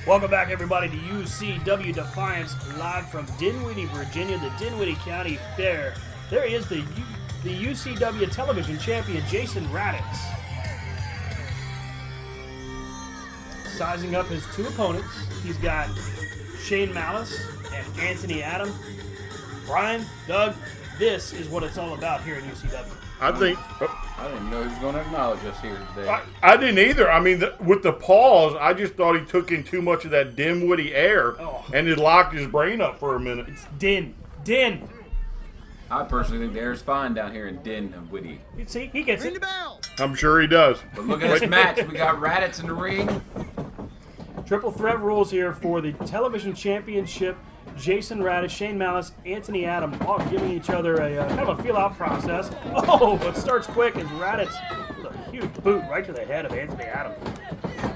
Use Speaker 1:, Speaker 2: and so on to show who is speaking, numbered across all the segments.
Speaker 1: Welcome back, everybody, to UCW Defiance, live from Dinwiddie, Virginia, the Dinwiddie County Fair. There is the UCW television champion, Jason Radatz. Sizing up his two opponents, he's got Shane Malice and Antony Adam. Brian, Doug, this is what it's all about here in UCW.
Speaker 2: I didn't
Speaker 3: even know he was going to acknowledge us here today.
Speaker 2: I didn't either. I mean, with the pause, I just thought he took in too much of that Dinwiddie air and it locked his brain up for a minute.
Speaker 1: It's Din.
Speaker 3: I personally think the air's fine down here in Dinwiddie.
Speaker 1: You see, he gets it.
Speaker 2: I'm sure he does.
Speaker 3: But look at this match. We got Radatz in the ring.
Speaker 1: Triple threat rules here for the television championship. Jason Radatz, Shane Malice, Antony Adam, all giving each other a kind of a feel-out process. Oh, but starts quick as Radatz with a huge boot right to the head of Antony Adam.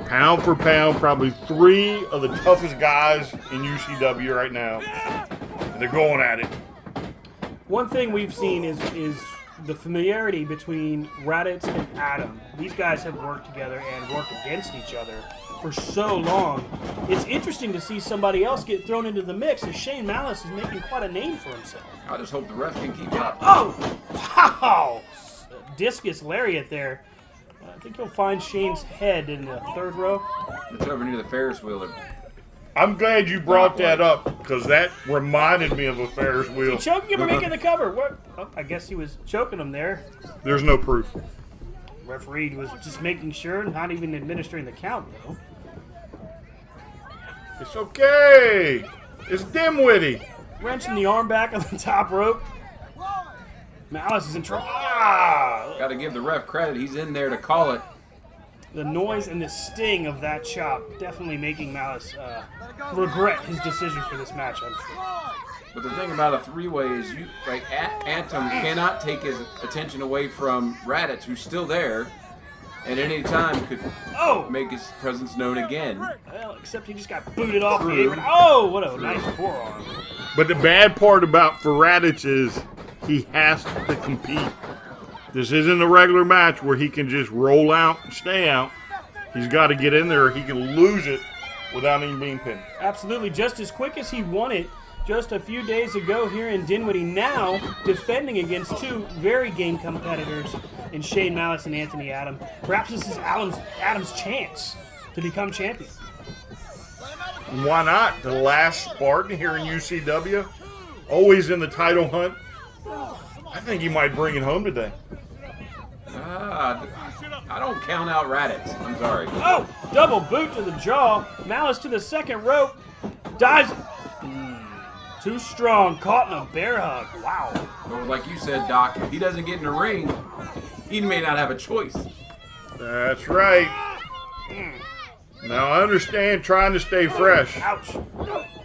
Speaker 2: Pound for pound, probably three of the toughest guys in UCW right now. And they're going at it.
Speaker 1: One thing we've seen is the familiarity between Radatz and Adam. These guys have worked together and worked against each other for so long. It's interesting to see somebody else get thrown into the mix as Shane Malice is making quite a name for himself.
Speaker 3: I just hope the ref can keep up.
Speaker 1: Oh, wow! Discus lariat there. I think you'll find Shane's head in the third row.
Speaker 3: It's over near the Ferris wheel.
Speaker 2: I'm glad you brought that up because that reminded me of a Ferris wheel.
Speaker 1: Is he choking him or making the cover? What? Oh, I guess he was choking him there.
Speaker 2: There's no proof.
Speaker 1: Referee was just making sure, not even administering the count, though.
Speaker 2: It's okay. It's Dinwiddie.
Speaker 1: Wrenching the arm back on the top rope. Malice is in trouble.
Speaker 3: Got to give the ref credit. He's in there to call it.
Speaker 1: The noise and the sting of that chop definitely making Malice regret his decision for this match, I'm sure.
Speaker 3: But the thing about a three-way is Antony cannot take his attention away from Radatz, who's still there, and at any time could make his presence known again.
Speaker 1: Well, except he just got booted off the apron. Oh, what a nice forearm.
Speaker 2: But the bad part about for Radatz is he has to compete. This isn't a regular match where he can just roll out and stay out. He's got to get in there or he can lose it without even being pinned.
Speaker 1: Absolutely. Just as quick as he won it just a few days ago here in Dinwiddie, now defending against two very game competitors in Shane Malice and Antony Adam. Perhaps this is Adam's chance to become champion.
Speaker 2: And why not? The last Spartan here in UCW, always in the title hunt. I think he might bring it home today.
Speaker 3: I don't count out Radatz. I'm sorry.
Speaker 1: Oh, double boot to the jaw. Malice to the second rope. Dives. Too strong. Caught in a bear hug. Wow.
Speaker 3: Well, like you said, Doc, if he doesn't get in the ring, he may not have a choice.
Speaker 2: That's right. Now, I understand trying to stay fresh.
Speaker 1: Ouch.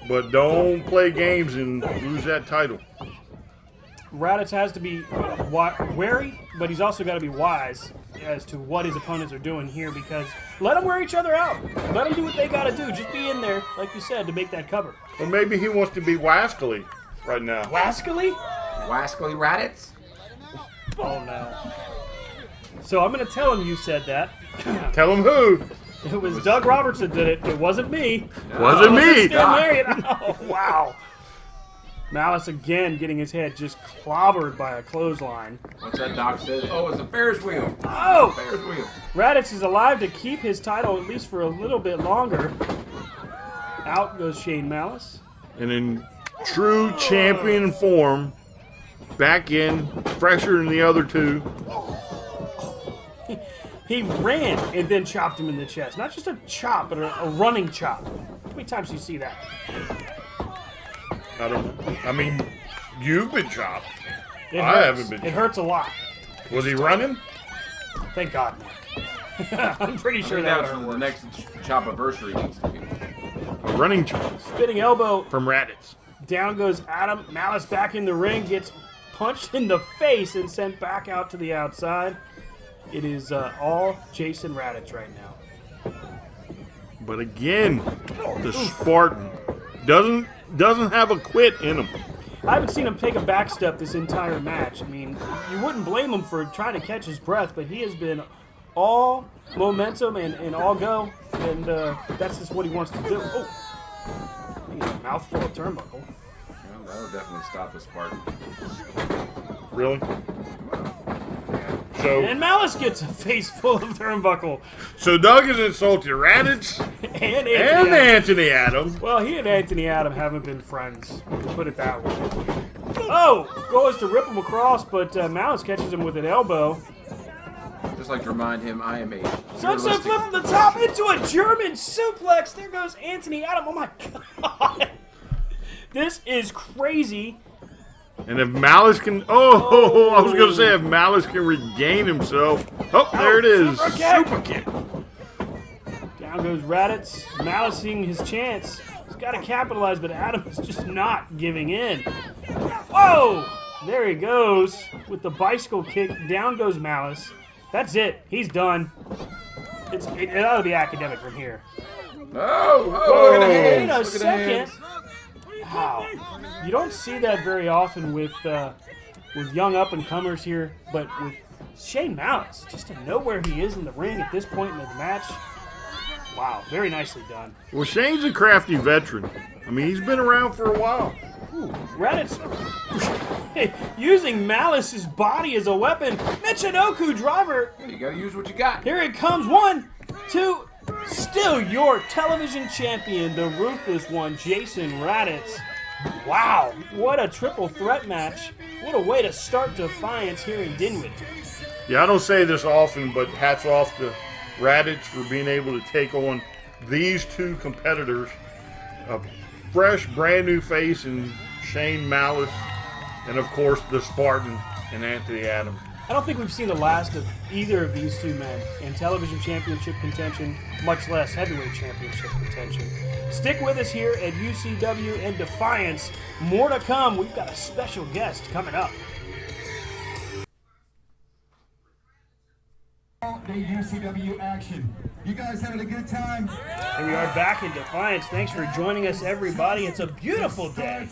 Speaker 2: But don't play games and lose that title.
Speaker 1: Radatz has to be wary, but he's also got to be wise as to what his opponents are doing here because let them wear each other out. Let them do what they got to do. Just be in there, like you said, to make that cover.
Speaker 2: Or maybe he wants to be Wascally right now.
Speaker 1: Wascally?
Speaker 3: Wascally Radatz?
Speaker 1: Oh, no. So I'm going to tell him you said that.
Speaker 2: Tell him who.
Speaker 1: It was Doug Robertson did it. It wasn't me.
Speaker 2: Wasn't me.
Speaker 1: Oh, wow. Malice again getting his head just clobbered by a clothesline.
Speaker 3: What's that Doc said? Oh, it's a Ferris wheel.
Speaker 1: Oh!
Speaker 3: Ferris wheel.
Speaker 1: Radatz is alive to keep his title at least for a little bit longer. Out goes Shane Malice.
Speaker 2: And in true champion form, back in, fresher than the other two.
Speaker 1: He ran and then chopped him in the chest. Not just a chop, but a running chop. How many times do you see that?
Speaker 2: I don't know. I mean, you've been chopped. I haven't been chopped.
Speaker 1: It hurts a lot.
Speaker 2: Was he running?
Speaker 1: Thank God. I'm pretty sure
Speaker 3: that's for the next chop-anniversary needs to be.
Speaker 2: A running chop.
Speaker 1: Spinning elbow.
Speaker 2: From Radatz.
Speaker 1: Down goes Adam. Malice back in the ring. Gets punched in the face and sent back out to the outside. It is all Jason Radatz right now.
Speaker 2: But again, the Spartan doesn't have a quit in him.
Speaker 1: I haven't seen him take a back step this entire match. I mean, you wouldn't blame him for trying to catch his breath, but he has been all momentum and all go and that's just what he wants to do. Oh, he got a mouthful of turnbuckle.
Speaker 3: Well, that'll definitely stop this part.
Speaker 2: Really? So,
Speaker 1: And Malice gets a face full of turnbuckle.
Speaker 2: So Doug has insulted Radatz
Speaker 1: And
Speaker 2: Antony Adam.
Speaker 1: Well, he and Antony Adam haven't been friends. Put it that way. Oh, goes to rip him across, but Malice catches him with an elbow.
Speaker 3: Just like to remind him, I am a
Speaker 1: Sunset flip from the top into a German suplex. There goes Antony Adam. Oh my God. This is crazy.
Speaker 2: And if Malice can... Oh, I was going to say if Malice can regain himself. Oh, there it is. Super kick.
Speaker 1: Down goes Radatz. Malice seeing his chance. He's got to capitalize, but Adam is just not giving in. Whoa! There he goes with the bicycle kick. Down goes Malice. That's it. He's done. It ought to be academic from here.
Speaker 3: Oh, look at the hands.
Speaker 1: Wait a second. Wow. You don't see that very often with young up-and-comers here, but with Shane Malice, just to know where he is in the ring at this point in the match, wow, very nicely done.
Speaker 2: Well, Shane's a crafty veteran. I mean, he's been around for a while.
Speaker 1: Ooh, Radatz using Malice's body as a weapon. Michinoku driver.
Speaker 3: You gotta use what you got.
Speaker 1: Here it comes. 1, 2. Still your television champion, the ruthless one, Jason Radatz. Wow, what a triple threat match. What a way to start Defiance here in Dinwiddie.
Speaker 2: Yeah, I don't say this often, but hats off to Radatz for being able to take on these two competitors. A fresh, brand new face in Shane Malice, and of course the Spartan and Antony Adam.
Speaker 1: I don't think we've seen the last of either of these two men in television championship contention, much less heavyweight championship contention. Stick with us here at UCW and Defiance. More to come. We've got a special guest coming up.
Speaker 4: The UCW action. You guys having a good time?
Speaker 1: And we are back in Defiance. Thanks for joining us, everybody. It's a beautiful day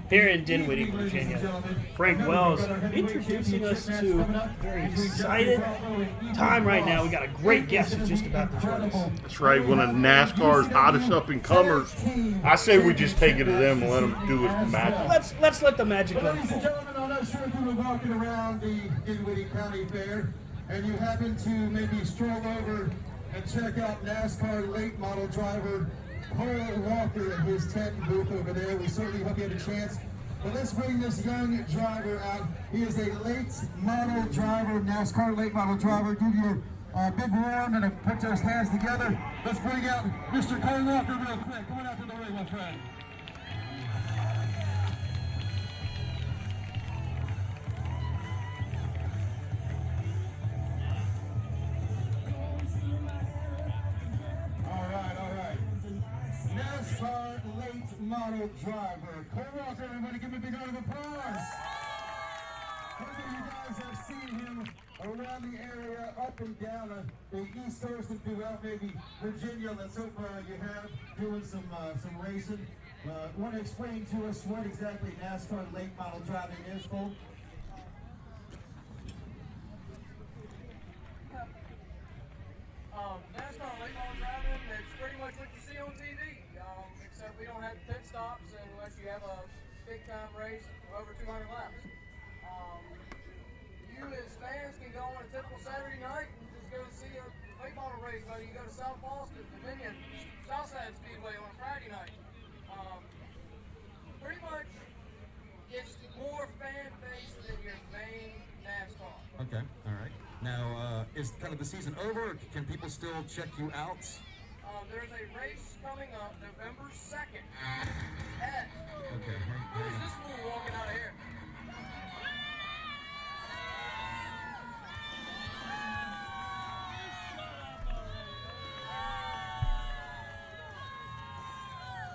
Speaker 1: here in Dinwiddie, Virginia. Frank Wells introducing us to a very excited time right now. We got a great guest who's just about to join us.
Speaker 2: That's right, one of NASCAR's hottest up-and-comers. I say we just take it to them and let them do his magic.
Speaker 1: Let's let the magic
Speaker 4: Ladies and
Speaker 1: unfold.
Speaker 4: gentlemen, I'm not sure if you were walking around the Dinwiddie County Fair and you happen to maybe stroll over and check out NASCAR late model driver Paul Walker at his tech booth over there. We certainly hope you had a chance. But let's bring this young driver out. He is a late model driver, NASCAR late model driver. Give you a big warm and put those hands together. Let's bring out Mr. Paul Walker real quick. Come on out to the ring, my friend. NASCAR late model driver. Paul Walker, everybody give him a big round of applause. Hopefully you guys have seen him around the area, up and down the East Coast and throughout maybe Virginia. Let's hope you have doing some racing. Want to explain to us what exactly NASCAR late model driving is, Paul?
Speaker 5: NASCAR late model driving, it's pretty much what you see on TV, except we don't have pit stops unless you have a big time race of over 200 laps. You as fans can go on a typical Saturday night and just go see a late model race, whether you go to South Boston, Dominion, Southside Speedway on a Friday night. Pretty much, it's more fan-based than your main NASCAR.
Speaker 6: Okay, all right. Now, is kind of the season over? Or can people still check you out?
Speaker 5: There's a race coming up November 2nd.
Speaker 6: Okay.
Speaker 5: Who's this fool walking out of here?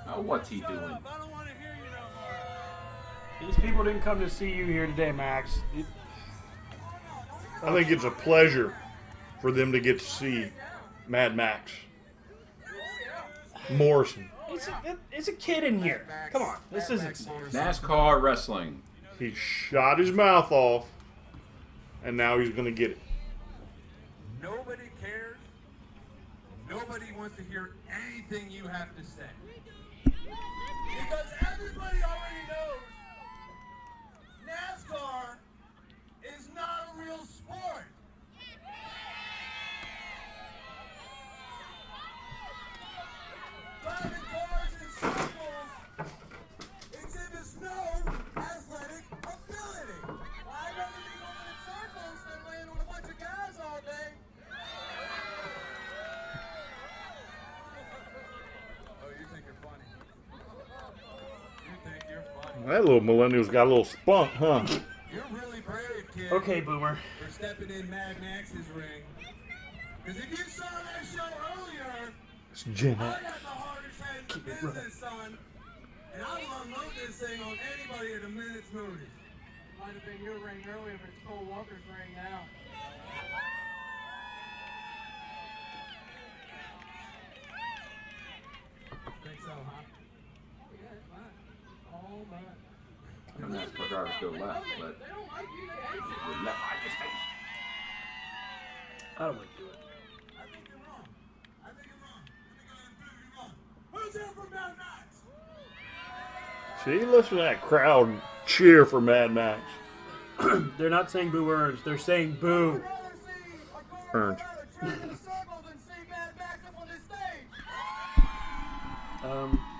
Speaker 3: Oh, what's he doing?
Speaker 5: I don't want to hear you no more.
Speaker 1: These people didn't come to see you here today, Max.
Speaker 2: I think it's a pleasure for them to get to see Mad Maxx Morrison.
Speaker 1: It's a kid in here. Come on, this isn't.
Speaker 3: NASCAR wrestling.
Speaker 2: He shot his mouth off, and now he's going to get it.
Speaker 6: Nobody cares.
Speaker 7: Nobody wants to hear anything you have to say. Because everybody already knows NASCAR is not a real sport. Driving cars in circles exhibits no athletic ability.
Speaker 5: I'd rather be going in circles than laying with a bunch of guys all day.
Speaker 7: Oh, you think you're funny. You think you're funny.
Speaker 2: That little millennial's got a little spunk, huh?
Speaker 7: You're really brave, kid.
Speaker 1: Okay, Boomer.
Speaker 7: For stepping in Mad Max's ring. Because if you saw that show earlier,
Speaker 2: It's Gen
Speaker 7: I
Speaker 2: X.
Speaker 7: got the hardest head in the business, son. And I will unload this thing on anybody at a minute's notice.
Speaker 5: Might have been your ring earlier, but it's Cole Walker's ring now.
Speaker 7: Think so, huh?
Speaker 5: Yeah, it's mine. All mine.
Speaker 3: Some NASCAR drivers go left, but
Speaker 5: They don't like you, they hate you.
Speaker 3: with left eye distance.
Speaker 1: I don't want to do it.
Speaker 7: I think you're wrong. I think you're wrong. Let me go ahead and prove you wrong. Who's here for Mad Max?
Speaker 2: See, listen to that crowd cheer for Mad Max.
Speaker 1: They're not saying boo earns. They're saying boo.
Speaker 5: I'd rather see a
Speaker 2: Earned.
Speaker 5: Colorado turn in circles than see Mad Max up on this stage.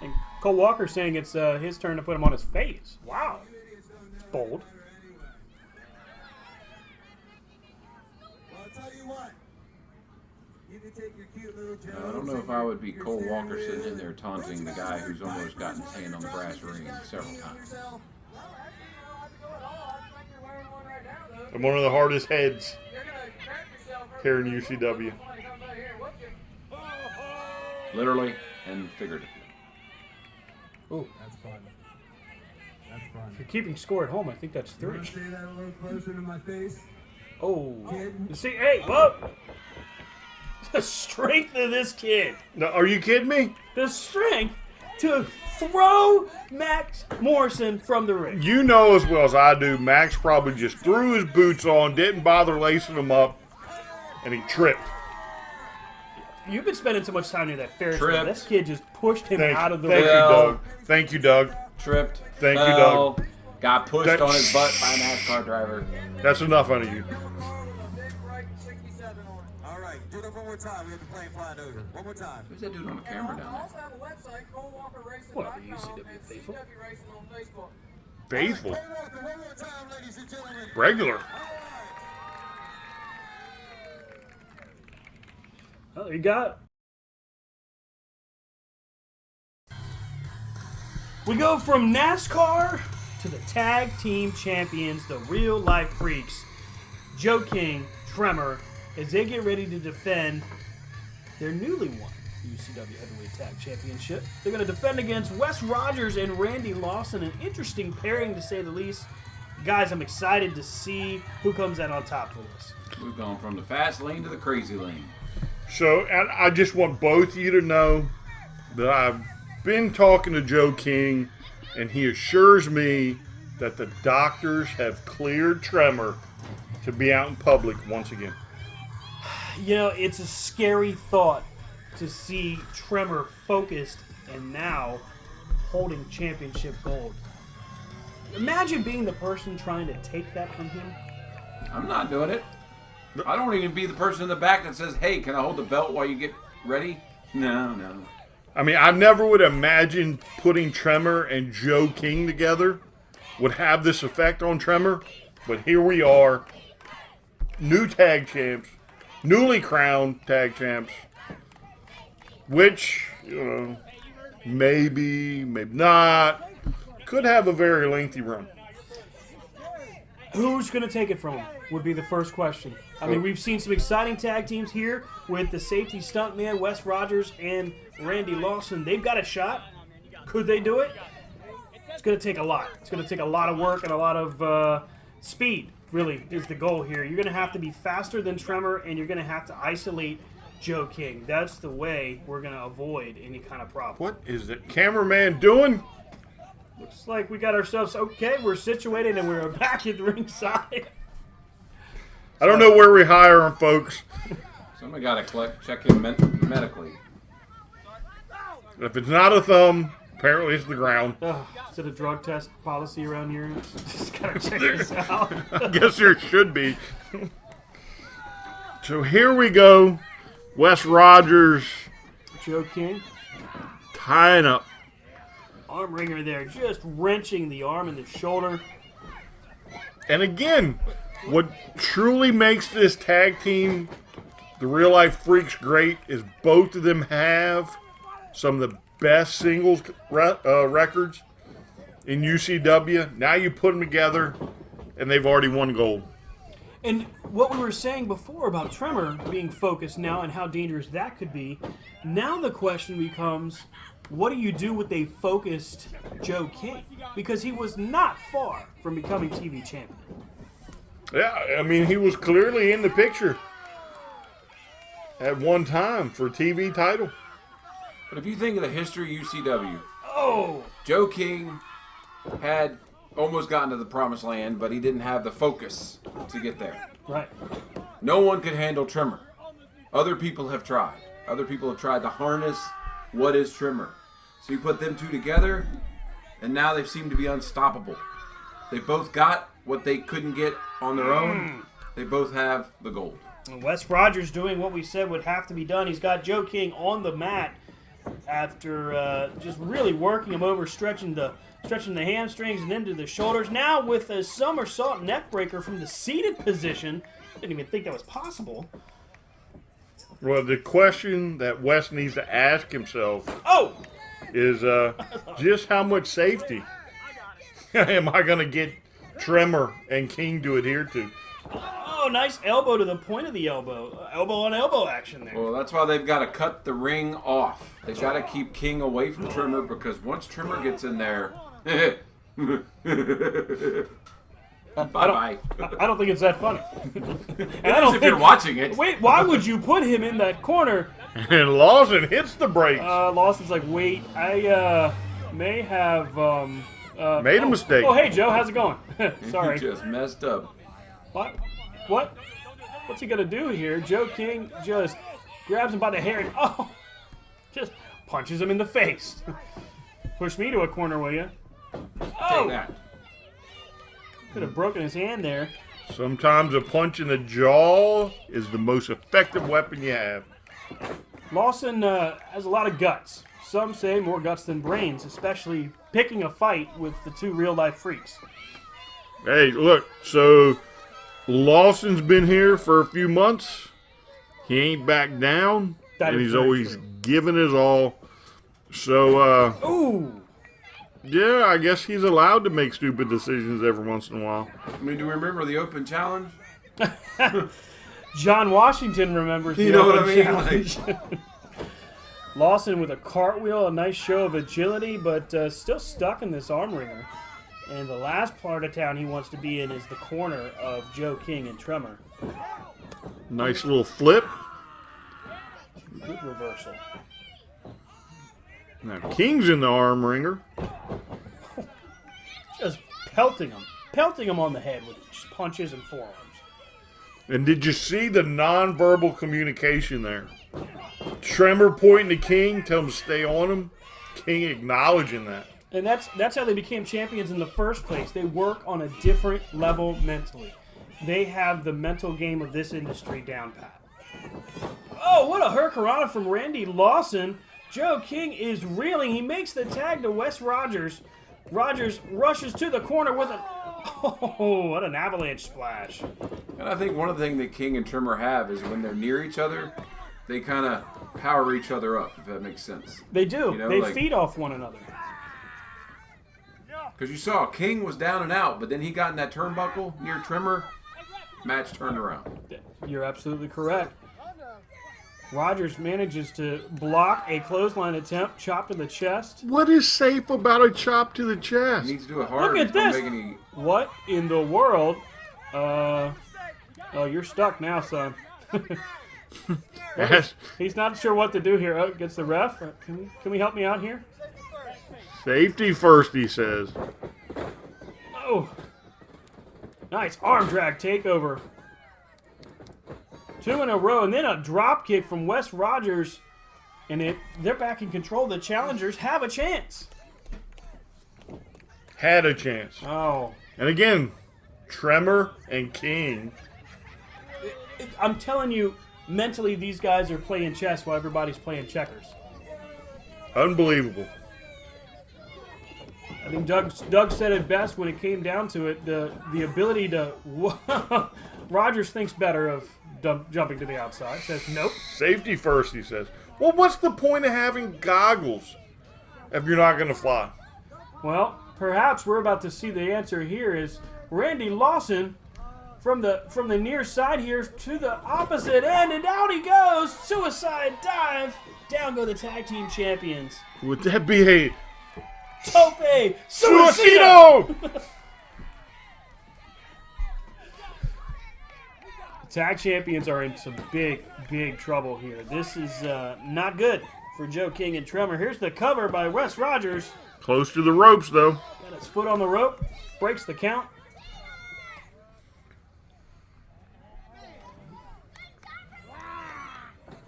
Speaker 1: And Cole Walker saying it's his turn to put him on his face. Wow. Bold.
Speaker 7: Well, I'll tell you what. You can take your cute little Jones.
Speaker 3: I don't know if I would be Cole Walker sitting in there taunting the guy who's almost gotten his hand on the brass ring several times.
Speaker 5: Well, actually, you don't have to go at all. I think you're wearing one right now, though.
Speaker 2: And one of the hardest heads
Speaker 5: You're going to crack yourself
Speaker 2: here in UCW.
Speaker 5: Somebody comes out here and whoop you.
Speaker 3: Literally and figuratively.
Speaker 1: Oh,
Speaker 7: That's fun. That's
Speaker 1: if
Speaker 7: fun.
Speaker 1: you're keeping score at home, I think that's
Speaker 7: You
Speaker 1: 3.
Speaker 7: want to say that a little closer to my face?
Speaker 1: Oh.
Speaker 7: Kid?
Speaker 1: You see, hey, whoa. The strength of this kid.
Speaker 2: Now, are you kidding me?
Speaker 1: The strength to throw Maxx Morrison from the ring.
Speaker 2: You know as well as I do, Max probably just threw his boots on, didn't bother lacing them up, and he tripped.
Speaker 1: You've been spending so much time near that Ferris wheel.
Speaker 3: Tripped.
Speaker 1: This kid just pushed him out of the
Speaker 2: Thank
Speaker 1: ring.
Speaker 2: you,
Speaker 3: Fell.
Speaker 2: Doug. Thank you, Doug.
Speaker 3: Tripped.
Speaker 2: Thank you,
Speaker 3: fell,
Speaker 2: Doug.
Speaker 3: Got pushed
Speaker 2: That-
Speaker 3: on his butt by a NASCAR driver.
Speaker 2: That's enough out of you.
Speaker 5: Big right 67 on it.
Speaker 7: All right, do that one more time. We have the plane flying over. One more time.
Speaker 3: Who's that dude on the
Speaker 5: And
Speaker 3: camera
Speaker 5: I
Speaker 3: down there?
Speaker 5: also have a website, ColeWalkerRacing.com,
Speaker 1: What other UCW
Speaker 5: and
Speaker 1: faithful?
Speaker 5: CW Racing on Facebook.
Speaker 2: Faithful.
Speaker 7: Cole Walker, one more time, ladies and gentlemen.
Speaker 2: Regular.
Speaker 7: All right.
Speaker 1: Oh, there you got it. We go from NASCAR to the tag team champions, the real life freaks, Joe King, Tremmor, as they get ready to defend their newly won UCW Heavyweight Tag Championship. They're going to defend against Wes Rogers and Randy Lawson, an interesting pairing to say the least. Guys, I'm excited to see who comes out on top for this.
Speaker 3: We've gone from the fast lane to the crazy lane.
Speaker 2: So, and I just want both of you to know that I've been talking to Joe King, and he assures me that the doctors have cleared Tremmor to be out in public once again.
Speaker 1: You know, it's a scary thought to see Tremmor focused and now holding championship gold. Imagine being the person trying to take that from him.
Speaker 3: I'm not doing it. I don't even be the person in the back that says, hey, can I hold the belt while you get ready? No.
Speaker 2: I mean, I never would imagine putting Tremmor and Joe King together would have this effect on Tremmor, but here we are, new tag champs, newly crowned tag champs, which, you know, maybe not, could have a very lengthy run.
Speaker 1: Who's going to take it from him would be the first question. I mean, we've seen some exciting tag teams here with the safety stuntman, Wes Rogers and Randy Lawson. They've got a shot. Could they do it? It's going to take a lot. It's going to take a lot of work and a lot of speed, really, is the goal here. You're going to have to be faster than Tremmor, and you're going to have to isolate Joe King. That's the way we're going to avoid any kind of problem.
Speaker 2: What is the cameraman doing?
Speaker 1: Looks like we got ourselves okay. We're situated, and we're back at the ringside.
Speaker 2: I don't know where we hire them, folks.
Speaker 3: So Somebody got to check him medically.
Speaker 2: If it's not a thumb, apparently it's the ground.
Speaker 1: Is it a drug test policy around here? Just gotta check this out.
Speaker 2: I guess there should be. So here we go. Wes Rogers.
Speaker 1: Joe King.
Speaker 2: Tying up.
Speaker 1: Arm wringer there, just wrenching the arm and the shoulder.
Speaker 2: And again, what truly makes this tag team, the Real Life Freakz, great is both of them have some of the best singles records in UCW. Now you put them together, and they've already won gold.
Speaker 1: And what we were saying before about Tremmor being focused now and how dangerous that could be, now the question becomes, what do you do with a focused Joe King? Because he was not far from becoming TV champion.
Speaker 2: Yeah, I mean, he was clearly in the picture at one time for TV title.
Speaker 3: But if you think of the history of UCW,
Speaker 1: Oh!
Speaker 3: Joe King had almost gotten to the promised land, but he didn't have the focus to get there.
Speaker 1: Right.
Speaker 3: No one could handle Tremmor. Other people have tried. Other people have tried to harness what is Tremmor. So you put them two together, and now they seem to be unstoppable. They both got what they couldn't get on their own. They both have the gold.
Speaker 1: And Wes Rogers doing what we said would have to be done. He's got Joe King on the mat after just really working him over, stretching the hamstrings and into the shoulders. Now with a somersault neck breaker from the seated position. Didn't even think that was possible.
Speaker 2: Well, the question that Wes needs to ask himself is just how much safety am I going to get Tremmor and King to adhere to?
Speaker 1: Oh, nice elbow to the point of the elbow. Elbow on elbow action there.
Speaker 3: Well, that's why they've got to cut the ring off. They've got to keep King away from Tremmor, because once Tremmor gets in there, bye-bye.
Speaker 1: I don't think it's that funny. And I
Speaker 3: don't if you're watching it.
Speaker 1: Wait, why would you put him in that corner?
Speaker 2: And Lawson hits the brakes.
Speaker 1: Lawson's like, wait, I may have
Speaker 2: made a mistake.
Speaker 1: Oh, hey, Joe, how's it going? Sorry.
Speaker 3: You just messed up.
Speaker 1: What? What's he going to do here? Joe King just grabs him by the hair and, just punches him in the face. Push me to a corner, will you?
Speaker 3: Take that.
Speaker 1: Could have broken his hand there.
Speaker 2: Sometimes a punch in the jaw is the most effective weapon you have.
Speaker 1: Lawson has a lot of guts. Some say more guts than brains, especially picking a fight with the two real-life Freakz.
Speaker 2: Hey, look, so Lawson's been here for a few months. He ain't back down, and he's always giving his all. So, yeah, I guess he's allowed to make stupid decisions every once in a while.
Speaker 3: I mean, do you remember the Open Challenge?
Speaker 1: John Washington remembers the Open Challenge. Lawson with a cartwheel, a nice show of agility, but still stuck in this arm wringer. And the last part of town he wants to be in is the corner of Joe King and Tremmor.
Speaker 2: Nice little flip.
Speaker 1: Good reversal.
Speaker 2: Now King's in the arm wringer.
Speaker 1: Just pelting him on the head with just punches and forearms.
Speaker 2: And did you see the nonverbal communication there? Tremmor pointing to King, tell him to stay on him. King acknowledging that.
Speaker 1: And that's how they became champions in the first place. They work on a different level mentally. They have the mental game of this industry down pat. Oh, what a hurricanrana from Randy Lawson. Joe King is reeling. He makes the tag to Wes Rogers. Rogers rushes to the corner with what an avalanche splash.
Speaker 3: And I think one of the things that King and Tremmor have is when they're near each other, they kind of power each other up, if that makes sense.
Speaker 1: They do.
Speaker 3: You know,
Speaker 1: they feed off one another.
Speaker 3: Because you saw King was down and out, but then he got in that turnbuckle near Tremmor, match turned around.
Speaker 1: You're absolutely correct. Rogers manages to block a clothesline attempt, chop to the chest.
Speaker 2: What is safe about a chop to the chest?
Speaker 3: He needs to do it harder.
Speaker 1: Look at this. What in the world? Oh, you're stuck now, son. He's not sure what to do here. Oh, gets the ref. Can we help me out here?
Speaker 2: Safety first, he says.
Speaker 1: Oh. Nice arm drag takeover. 2 in a row, and then a drop kick from Wes Rogers, and they're back in control. The challengers have a chance.
Speaker 2: Had a chance.
Speaker 1: Oh.
Speaker 2: And again, Tremmor and King.
Speaker 1: I'm telling you, mentally, these guys are playing chess while everybody's playing checkers.
Speaker 2: Unbelievable.
Speaker 1: I think Doug said it best when it came down to it. The ability to... Rogers thinks better of jumping to the outside. Says, nope.
Speaker 2: Safety first, he says. Well, what's the point of having goggles if you're not going to fly?
Speaker 1: Well, perhaps we're about to see the answer here is Randy Lawson from the near side here to the opposite end, and out he goes. Suicide dive. Down go the tag team champions.
Speaker 2: Would that be a
Speaker 1: Tope
Speaker 2: Suicido?
Speaker 1: Tag champions are in some big, big trouble here. This is not good for Joe King and Tremmor. Here's the cover by Wes Rogers.
Speaker 2: Close to the ropes, though.
Speaker 1: Got his foot on the rope. Breaks the count.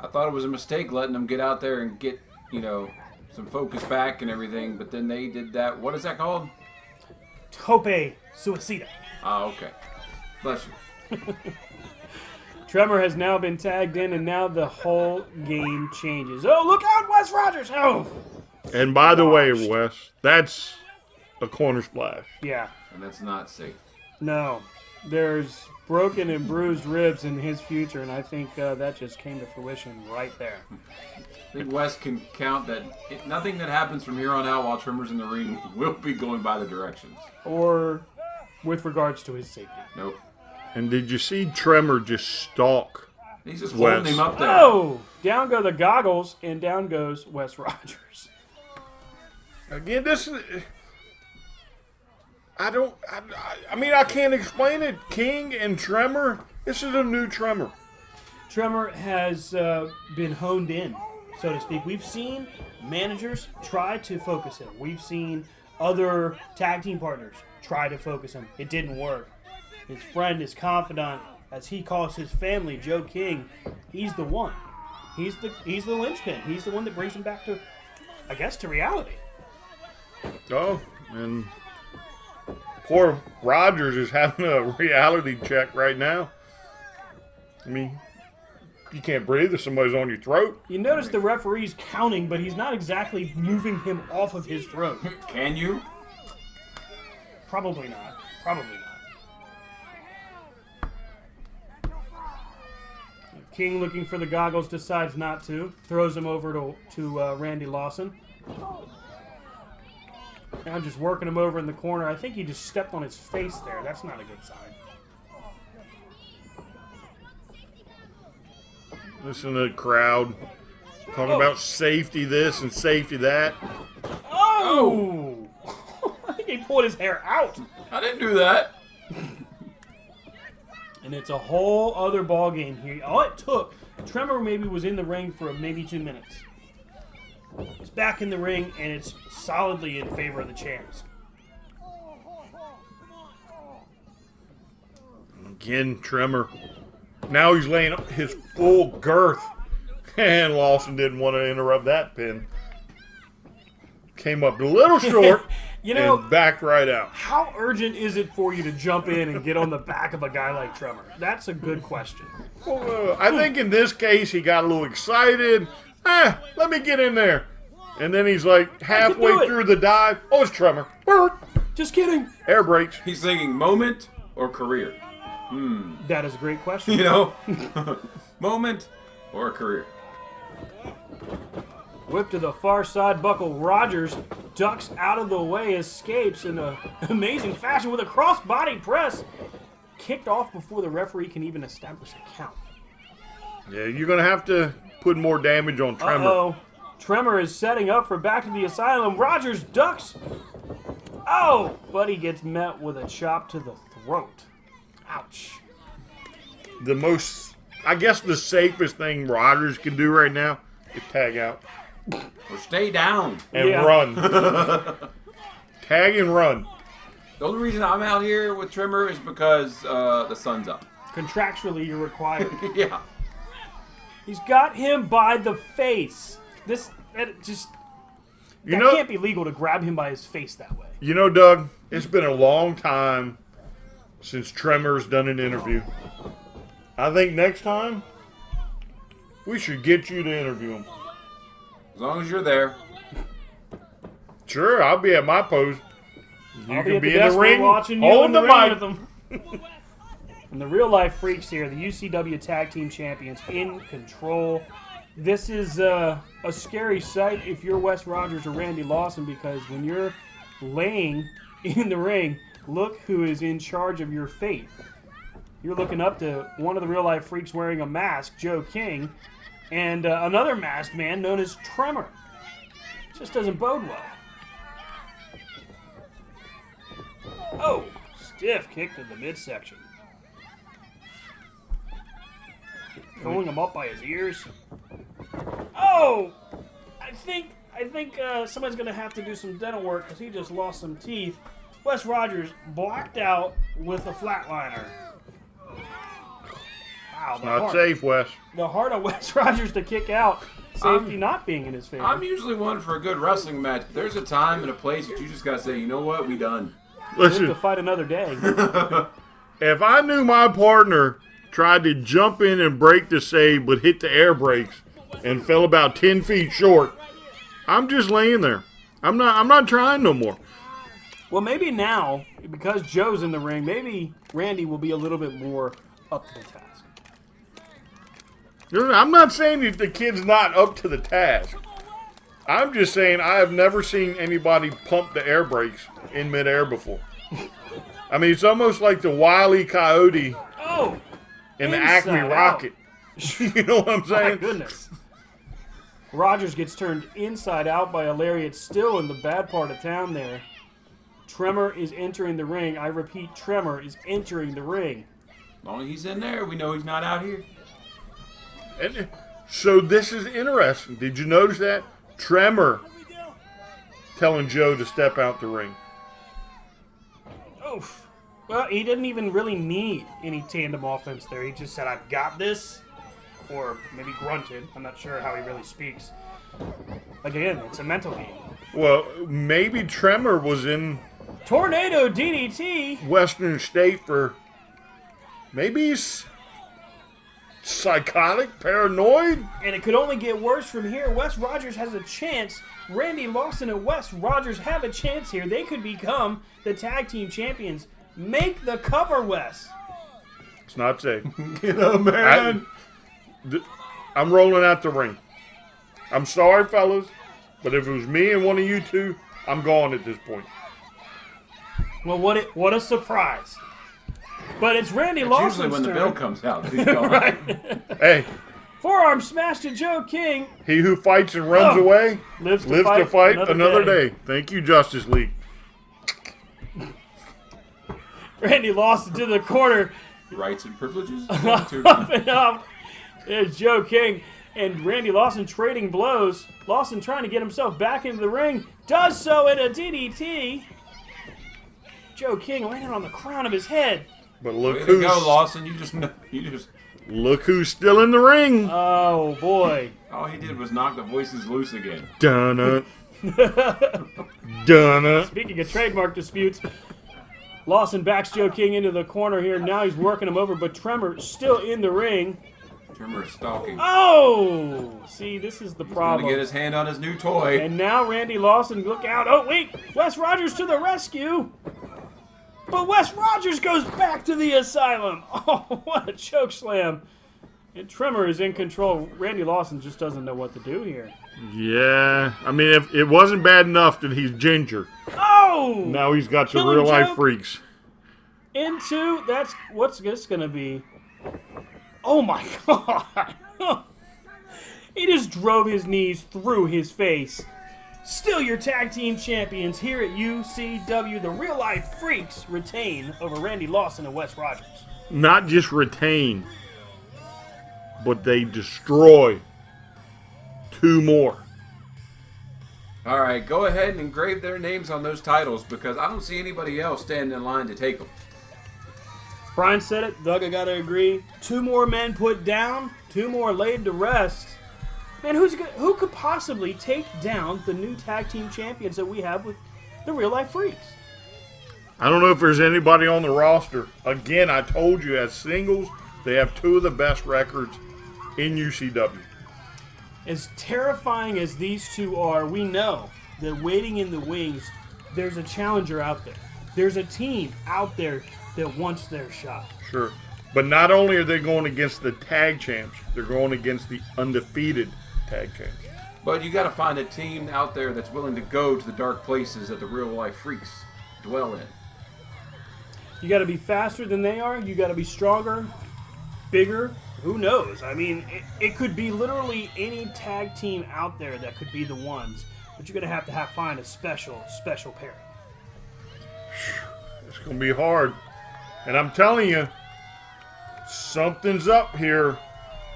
Speaker 3: I thought it was a mistake letting them get out there and get, some focus back and everything, but then they did that. What is that called?
Speaker 1: Tope Suicida.
Speaker 3: Oh, okay. Bless you.
Speaker 1: Tremmor has now been tagged in, and now the whole game changes. Oh, look out, Wes Rogers! Oh!
Speaker 2: And by the way, Wes, that's a corner splash.
Speaker 1: Yeah.
Speaker 3: And that's not safe.
Speaker 1: No. There's broken and bruised ribs in his future, and I think that just came to fruition right there.
Speaker 3: I think Wes can count that nothing that happens from here on out while Tremmor's in the ring will be going by the directions.
Speaker 1: Or with regards to his safety.
Speaker 3: Nope.
Speaker 2: And did you see Tremmor just stalk?
Speaker 3: He's just
Speaker 2: Wes.
Speaker 3: holding him up there.
Speaker 1: Oh! Down go the goggles, and down goes Wes Rogers.
Speaker 2: Again, this is... I mean, I can't explain it. King and Tremmor, this is a new Tremmor.
Speaker 1: Tremmor has been honed in, so to speak. We've seen managers try to focus him. We've seen other tag team partners try to focus him. It didn't work. His friend, his confidant, as he calls his family, Joe King, he's the one. He's the linchpin. He's the one that brings him back to, I guess, to reality.
Speaker 2: Oh, and poor Rogers is having a reality check right now. I mean, you can't breathe if somebody's on your throat.
Speaker 1: You notice the referee's counting, but he's not exactly moving him off of his throat.
Speaker 3: Can you?
Speaker 1: Probably not. Probably not. King, looking for the goggles, decides not to. Throws him over to Randy Lawson. Now just working him over in the corner. I think he just stepped on his face there. That's not a good sign.
Speaker 2: Listen to the crowd talking about safety this and safety that.
Speaker 1: Oh! I think he pulled his hair out.
Speaker 3: I didn't do that.
Speaker 1: And it's a whole other ball game here. All it took, Tremmor maybe was in the ring for maybe 2 minutes. He's back in the ring, and it's solidly in favor of the champs.
Speaker 2: Again, Tremmor. Now he's laying up his full girth. And Lawson didn't want to interrupt that pin. Came up a little short and backed right out.
Speaker 1: How urgent is it for you to jump in and get on the back of a guy like Tremmor? That's a good question.
Speaker 2: Well, I think in this case he got a little excited. Let me get in there. And then he's like halfway through the dive. Oh, it's Tremmor.
Speaker 1: Just kidding.
Speaker 2: Air brakes.
Speaker 3: He's thinking moment or career.
Speaker 1: That is a great question.
Speaker 3: Moment or career.
Speaker 1: Whip to the far side, buckle. Rogers ducks out of the way, escapes in an amazing fashion with a cross-body press. Kicked off before the referee can even establish a count.
Speaker 2: Yeah, you're going to have to put more damage on Tremmor.
Speaker 1: Uh-oh. Tremmor is setting up for back to the asylum. Rogers ducks. Oh, but he gets met with a chop to the throat. Ouch.
Speaker 2: I guess the safest thing Rogers can do right now is tag out.
Speaker 3: Or stay down.
Speaker 2: And run. Tag and run.
Speaker 3: The only reason I'm out here with Tremmor is because the sun's up.
Speaker 1: Contractually, you're required.
Speaker 3: Yeah.
Speaker 1: He's got him by the face. That can't be legal to grab him by his face that way.
Speaker 2: You know, Doug, it's been a long time since Tremmor's done an interview. I think next time we should get you to interview him.
Speaker 3: As long as you're there.
Speaker 2: Sure, I'll be at my post. You can be in the ring,
Speaker 1: watching you
Speaker 2: holding
Speaker 1: in the
Speaker 2: the
Speaker 1: ring
Speaker 2: mic.
Speaker 1: with them. And the real life Freakz here, the UCW Tag Team Champions, in control. This is a scary sight if you're Wes Rogers or Randy Lawson, because when you're laying in the ring, look who is in charge of your fate. You're looking up to one of the real life Freaks wearing a mask, Joe King, and another masked man known as Tremmor. Just doesn't bode well. Oh, stiff kick to the midsection. Pulling him up by his ears. Oh! I think somebody's going to have to do some dental work because he just lost some teeth. Wes Rogers blacked out with a flatliner. Wow,
Speaker 2: Not safe, Wes.
Speaker 1: The heart of Wes Rogers to kick out. Safety not being in his favor.
Speaker 3: I'm usually one for a good wrestling match, but there's a time and a place that you just got to say, you know what, we done.
Speaker 1: Live
Speaker 2: Listen,
Speaker 1: to fight another day.
Speaker 2: if I knew my partner tried to jump in and break the save but hit the air brakes and fell about 10 feet short, I'm just laying there. I'm not trying no more.
Speaker 1: Well, maybe now, because Joe's in the ring, maybe Randy will be a little bit more up to the task.
Speaker 2: I'm not saying that the kid's not up to the task. I'm just saying I have never seen anybody pump the air brakes in midair before. I mean, it's almost like the Wile E. Coyote in the Acme
Speaker 1: Inside
Speaker 2: Rocket. You know what I'm
Speaker 1: My
Speaker 2: saying?
Speaker 1: goodness. Rogers gets turned inside out by a lariat, still in the bad part of town there. Tremmor is entering the ring. I repeat, Tremmor is entering the ring.
Speaker 3: As long as he's in there, we know he's not out here.
Speaker 2: And so this is interesting. Did you notice that? Tremmor telling Joe to step out the ring.
Speaker 1: Oof. Well, he didn't even really need any tandem offense there. He just said, I've got this. Or maybe grunted. I'm not sure how he really speaks. Again, it's a mental game.
Speaker 2: Well, maybe Tremmor was in
Speaker 1: Tornado DDT.
Speaker 2: Western State for maybe he's psychotic, paranoid.
Speaker 1: And it could only get worse from here. Wes Rogers has a chance. Randy Lawson and Wes Rogers have a chance here. They could become the tag team champions. Make the cover, Wes.
Speaker 2: It's not safe.
Speaker 3: You know, man.
Speaker 2: I'm rolling out the ring. I'm sorry, fellas, but if it was me and one of you two, I'm gone at this point.
Speaker 1: Well, what a surprise. But it's Randy
Speaker 3: It's
Speaker 1: Lawson's
Speaker 3: usually when the
Speaker 1: turn.
Speaker 3: bill comes out. He's gone.
Speaker 1: Right.
Speaker 2: Hey,
Speaker 1: Forearm smash to Joe King.
Speaker 2: he who fights and runs
Speaker 1: Oh.
Speaker 2: away
Speaker 1: Lives to
Speaker 2: lives to
Speaker 1: fight
Speaker 2: fight
Speaker 1: another
Speaker 2: another day. Thank you, Justice League.
Speaker 1: Randy Lawson to the corner.
Speaker 3: Rights and privileges.
Speaker 1: Up and up. There's Joe King and Randy Lawson trading blows. Lawson trying to get himself back into the ring. Does so in a DDT. Joe King landing on the crown of his head.
Speaker 2: But look
Speaker 3: Way to
Speaker 2: who's
Speaker 3: go, Lawson. You just
Speaker 2: look who's still in the ring.
Speaker 1: Oh, boy.
Speaker 3: all he did was knock the voices loose again.
Speaker 2: Dun-na. Dun-na.
Speaker 1: Speaking of trademark disputes, Lawson backs Joe King into the corner here. Now he's working him over, but Tremmor still in the ring.
Speaker 3: Tremmor is stalking.
Speaker 1: Oh! See, this is the
Speaker 3: He's
Speaker 1: problem.
Speaker 3: going to get his hand on his new toy.
Speaker 1: And now Randy Lawson, look out. Oh, wait! Wes Rogers to the rescue! But Wes Rogers goes back to the asylum. Oh, what a choke slam. And Tremmor is in control. Randy Lawson just doesn't know what to do here.
Speaker 2: Yeah, I mean, if it wasn't bad enough that he's ginger,
Speaker 1: Oh!
Speaker 2: now he's got some
Speaker 1: Killing
Speaker 2: real-life
Speaker 1: joke.
Speaker 2: freaks.
Speaker 1: Into, that's, what's this going to be? Oh, my God. He just drove his knees through his face. Still your tag team champions here at UCW. The Real Life Freaks retain over Randy Lawson and Wes Rogers.
Speaker 2: Not just retain, but they destroy two more.
Speaker 3: All right, go ahead and engrave their names on those titles because I don't see anybody else standing in line to take them.
Speaker 1: Brian said it. Doug, I gotta agree. 2 more men put down, 2 more laid to rest. Man, who could possibly take down the new tag team champions that we have with the Real Life Freakz?
Speaker 2: I don't know if there's anybody on the roster. Again, I told you, as singles, they have 2 of the best records in UCW.
Speaker 1: As terrifying as these 2 are, we know that waiting in the wings, there's a challenger out there. There's a team out there that wants their shot.
Speaker 2: Sure. But not only are they going against the tag champs, they're going against the undefeated tag champs.
Speaker 3: But you got to find a team out there that's willing to go to the dark places that the Real Life Freakz dwell in.
Speaker 1: You got to be faster than they are. You got to be stronger, bigger. Who knows? I mean, it could be literally any tag team out there that could be the ones. But you're going to have find a special pairing.
Speaker 2: It's going to be hard. And I'm telling you, something's up here.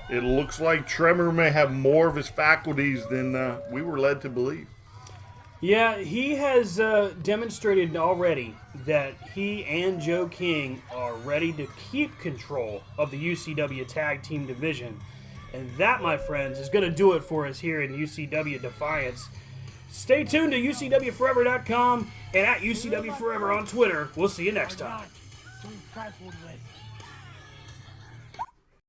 Speaker 2: It looks like Tremmor may have more of his faculties than we were led to believe.
Speaker 1: Yeah, he has demonstrated already that he and Joe King are ready to keep control of the UCW Tag Team Division. And that, my friends, is going to do it for us here in UCW Defiance. Stay tuned to UCWForever.com and at UCW Forever on Twitter. We'll see you next time.